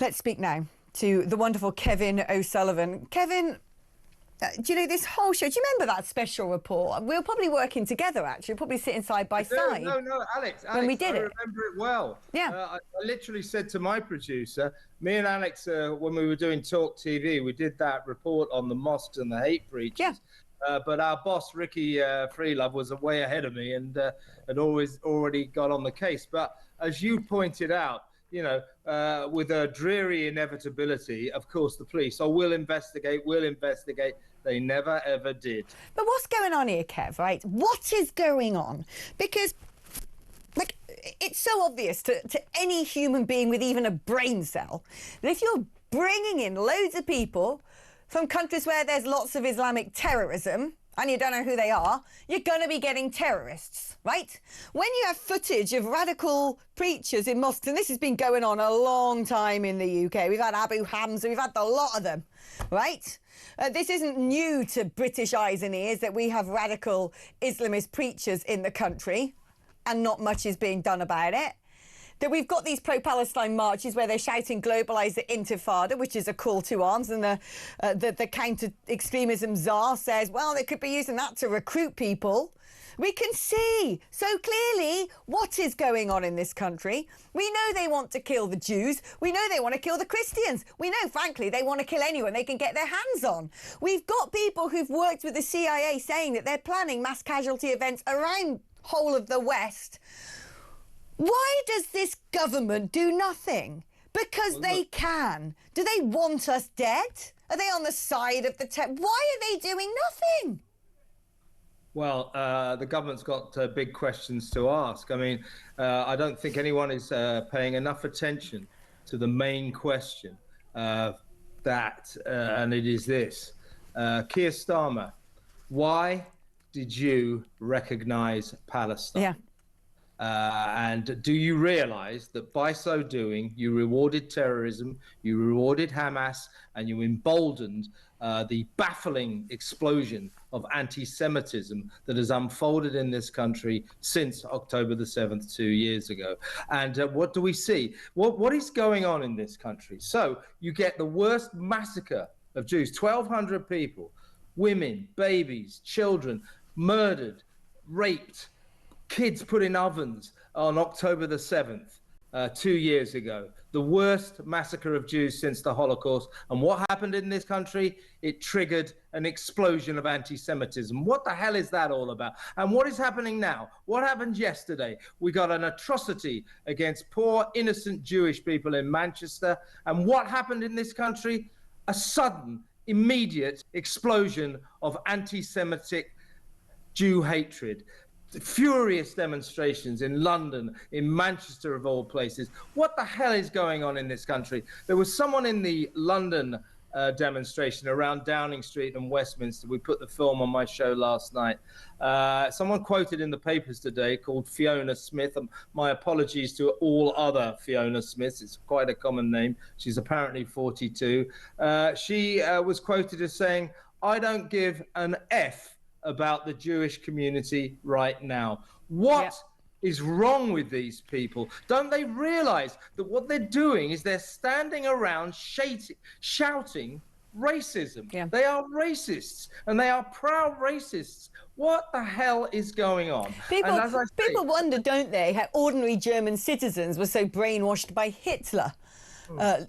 Let's speak now to the wonderful Kevin O'Sullivan. Kevin, do you know this whole show? Do you remember that special report? We were probably working together, actually, probably sitting side by side. No, Alex, when we did I remember it well. Yeah. I literally said to my producer, me and Alex, when we were doing talkTV, we did that report on the mosques and the hate preachers. Yeah. But our boss, Ricky Freelove, was way ahead of me and had already got on the case. But as you pointed out, you know, with a dreary inevitability, of course, the police, will investigate. They never, ever did. But what's going on here, Kev, right? What is going on? Because, like, it's so obvious to any human being with even a brain cell that if you're bringing in loads of people from countries where there's lots of Islamic terrorism, and you don't know who they are, you're going to be getting terrorists, right? When you have footage of radical preachers in mosques, and this has been going on a long time in the UK, we've had Abu Hamza, we've had a lot of them, right? This isn't new to British eyes and ears that we have radical Islamist preachers in the country, and not much is being done about it. That we've got these pro-Palestine marches where they're shouting "globalise the intifada," which is a call to arms, and the counter-extremism czar says, well, they could be using that to recruit people. We can see so clearly what is going on in this country. We know they want to kill the Jews. We know they want to kill the Christians. We know, frankly, they want to kill anyone they can get their hands on. We've got people who've worked with the CIA saying that they're planning mass casualty events around whole of the West. Why does this government do nothing? Because they can. Do they want us dead? Are they on the side of the Why are they doing nothing? Well, the government's got big questions to ask. I mean, I don't think anyone is paying enough attention to the main question and it is this. Keir Starmer, why did you recognize Palestine? Yeah. And do you realize that by so doing, you rewarded terrorism, you rewarded Hamas, and you emboldened the baffling explosion of anti-Semitism that has unfolded in this country since October the 7th, 2 years ago? And what do we see? What is going on in this country? So you get the worst massacre of Jews, 1,200 people, women, babies, children, murdered, raped, kids put in ovens on October the 7th, 2 years ago. The worst massacre of Jews since the Holocaust. And what happened in this country? It triggered an explosion of anti-Semitism. What the hell is that all about? And what is happening now? What happened yesterday? We got an atrocity against poor, innocent Jewish people in Manchester. And what happened in this country? A sudden, immediate explosion of anti-Semitic Jew hatred. Furious demonstrations in London, in Manchester of all places. What the hell is going on in this country? There was someone in the London demonstration around Downing Street and Westminster. We put the film on my show last night. Someone quoted in the papers today called Fiona Smith. My apologies to all other Fiona Smiths. It's quite a common name. She's apparently 42. She was quoted as saying, "I don't give an F about the Jewish community right now." What is wrong with these people? Don't they realize that what they're doing is they're standing around shouting racism? Yeah. They are racists, and they are proud racists. What the hell is going on? People wonder, don't they, how ordinary German citizens were so brainwashed by Hitler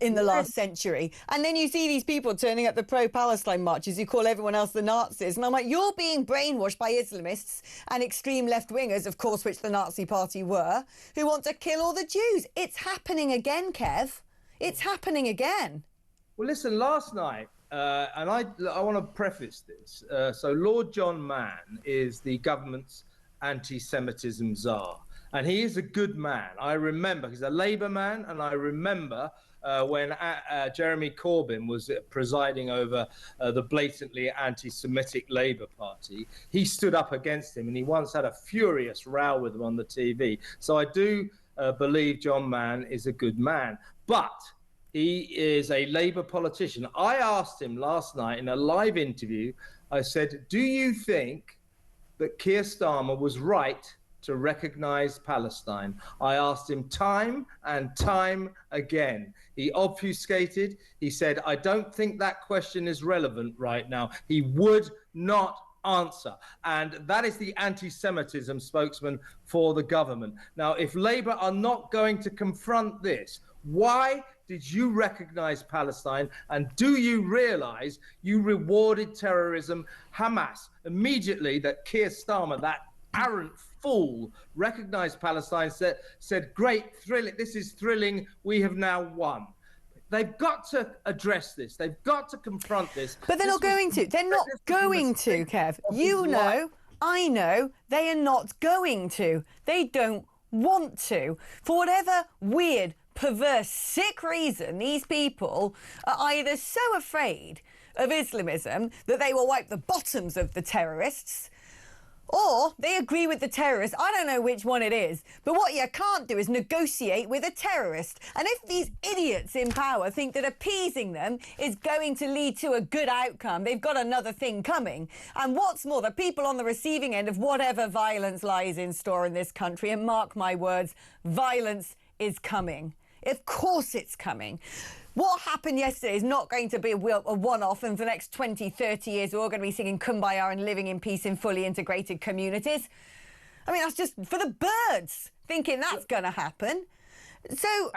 in the last century. And then you see these people turning up the pro-Palestine marches who call everyone else the Nazis. And I'm like, you're being brainwashed by Islamists and extreme left-wingers, of course, which the Nazi party were, who want to kill all the Jews. It's happening again, Kev. It's happening again. Well, listen, last night, and I want to preface this. So Lord John Mann is the government's anti-Semitism czar. And he is a good man. I remember, he's a Labour man, and I remember when Jeremy Corbyn was presiding over the blatantly anti-Semitic Labour Party. He stood up against him, and he once had a furious row with him on the TV. So I do believe John Mann is a good man. But he is a Labour politician. I asked him last night in a live interview, I said, do you think that Keir Starmer was right to recognize Palestine. I asked him time and time again. He obfuscated. He said, I don't think that question is relevant right now. He would not answer. And that is the anti-Semitism spokesman for the government. Now, if Labour are not going to confront this, why did you recognize Palestine? And do you realize you rewarded terrorism? Hamas, immediately that Keir Starmer, that arrant fool, recognized Palestine, said, great, thrilling, this is thrilling, we have now won. They've got to address this. They've got to confront this. But they're not going to. They're not going to, Kev. You know, I know, they are not going to. They don't want to. For whatever weird, perverse, sick reason, these people are either so afraid of Islamism that they will wipe the bottoms of the terrorists, or they agree with the terrorists. I don't know which one it is, but what you can't do is negotiate with a terrorist. And if these idiots in power think that appeasing them is going to lead to a good outcome, they've got another thing coming. And what's more, the people on the receiving end of whatever violence lies in store in this country, and mark my words, violence is coming. Of course it's coming. What happened yesterday is not going to be a one-off, and for the next 20, 30 years, we're all going to be singing Kumbaya and living in peace in fully integrated communities. I mean, that's just for the birds, thinking that's going to happen. So...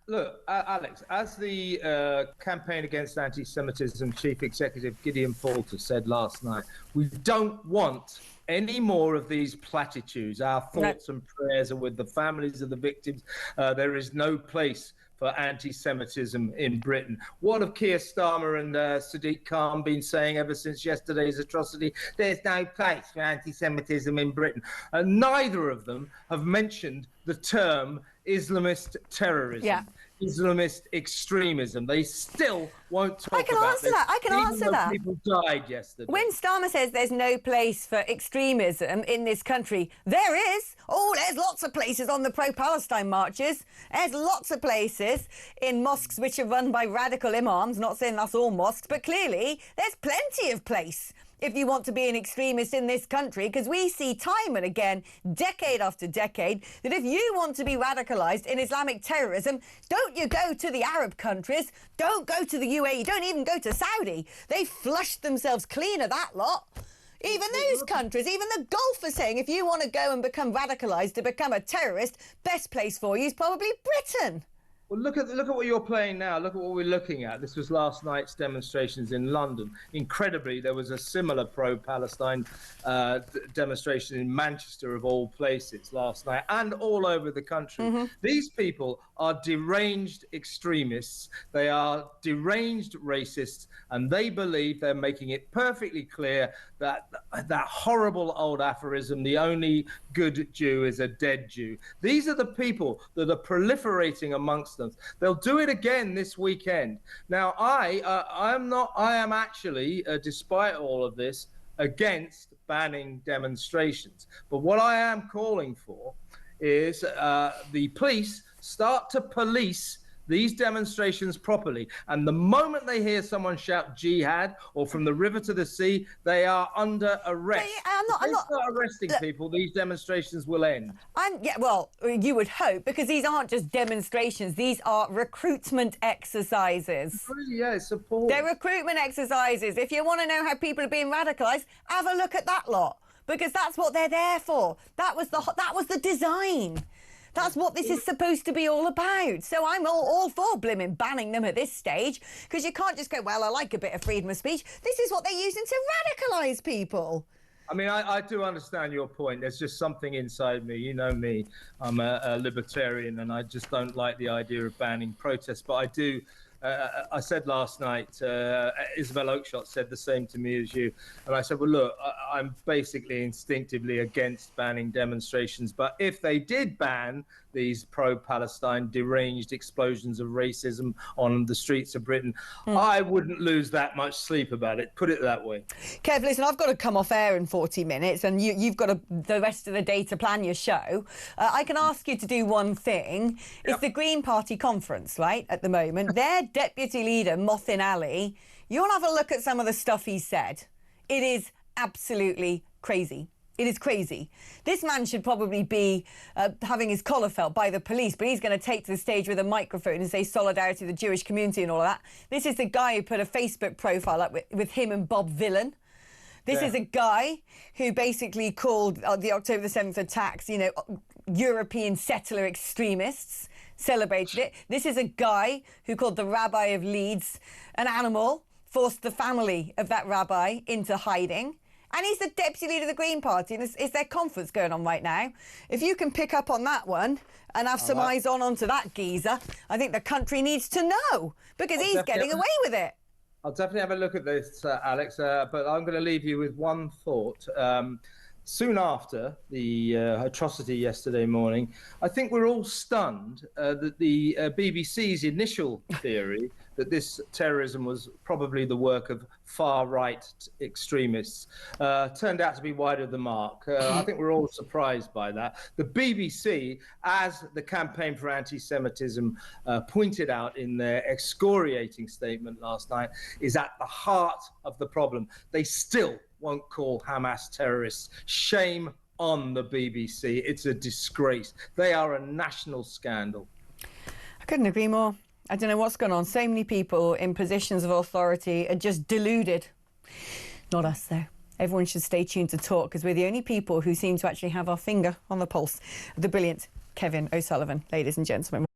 Look, Alex, as the Campaign Against Anti-Semitism Chief Executive Gideon Falter said last night, we don't want any more of these platitudes. Our thoughts and prayers are with the families of the victims. There is no place for anti-Semitism in Britain. What have Keir Starmer and Sadiq Khan been saying ever since yesterday's atrocity? There's no place for anti-Semitism in Britain. And neither of them have mentioned the term Islamist terrorism, Islamist extremism. They still won't talk about this. I can answer that. People died yesterday. When Starmer says there's no place for extremism in this country, there is. Oh, there's lots of places on the pro-Palestine marches. There's lots of places in mosques which are run by radical imams. Not saying that's all mosques, but clearly there's plenty of place if you want to be an extremist in this country, because we see time and again, decade after decade, that if you want to be radicalised in Islamic terrorism, don't you go to the Arab countries, don't go to the UAE, don't even go to Saudi. They flushed themselves clean of that lot. Even those countries, even the Gulf are saying if you want to go and become radicalised to become a terrorist, best place for you is probably Britain. Well, look at what you're playing now. Look at what we're looking at. This was last night's demonstrations in London. Incredibly, there was a similar pro-Palestine demonstration in Manchester, of all places, last night, and all over the country. These people are deranged extremists. They are deranged racists, and they believe they're making it perfectly clear that that horrible old aphorism, the only good Jew is a dead Jew. These are the people that are proliferating amongst them. They'll do it again this weekend. Now, I am actually, despite all of this, against banning demonstrations. But what I am calling for is the police start to police these demonstrations properly. And the moment they hear someone shout jihad or from the river to the sea, they are under arrest. If they start arresting people, these demonstrations will end. Yeah, well, you would hope, because these aren't just demonstrations. These are recruitment exercises. Yeah, support. They're recruitment exercises. If you want to know how people are being radicalised, have a look at that lot, because that's what they're there for. That was the design. That's what this is supposed to be all about. So I'm all for blimmin' banning them at this stage, because you can't just go, well, I like a bit of freedom of speech. This is what they're using to radicalise people. I mean, I do understand your point. There's just something inside me. You know me. I'm a libertarian, and I just don't like the idea of banning protests. But I do. I said last night, Isabel Oakeshott said the same to me as you. And I said, well, look, I'm basically instinctively against banning demonstrations. But if they did ban these pro-Palestine deranged explosions of racism on the streets of Britain, I wouldn't lose that much sleep about it. Put it that way. Kev, listen, I've got to come off air in 40 minutes, and you've got the rest of the day to plan your show. I can ask you to do one thing. It's the Green Party conference, right, at the moment. Their deputy leader, Mothin Ali, you want to have a look at some of the stuff he said. It is absolutely crazy. It is crazy. This man should probably be having his collar felt by the police, but he's going to take to the stage with a microphone and say solidarity with the Jewish community and all of that. This is the guy who put a Facebook profile up with him and Bob Villan. This is a guy who basically called the October the 7th attacks, you know, European settler extremists, celebrated it. This is a guy who called the rabbi of Leeds an animal, forced the family of that rabbi into hiding. And he's the deputy leader of the Green Party, and it's their conference going on right now. If you can pick up on that one and have some eyes onto that geezer, I think the country needs to know, because he's getting away with it. I'll definitely have a look at this, Alex, but I'm going to leave you with one thought. Soon after the atrocity yesterday morning, I think we're all stunned that the BBC's initial theory that this terrorism was probably the work of far-right extremists turned out to be wide of the mark. I think we're all surprised by that. The BBC, as the Campaign for Anti-Semitism pointed out in their excoriating statement last night, is at the heart of the problem. They still won't call Hamas terrorists. Shame on the BBC. It's a disgrace. They are a national scandal. I couldn't agree more. I don't know what's going on. So many people in positions of authority are just deluded. Not us, though. Everyone should stay tuned to Talk, because we're the only people who seem to actually have our finger on the pulse. The brilliant Kevin O'Sullivan, ladies and gentlemen.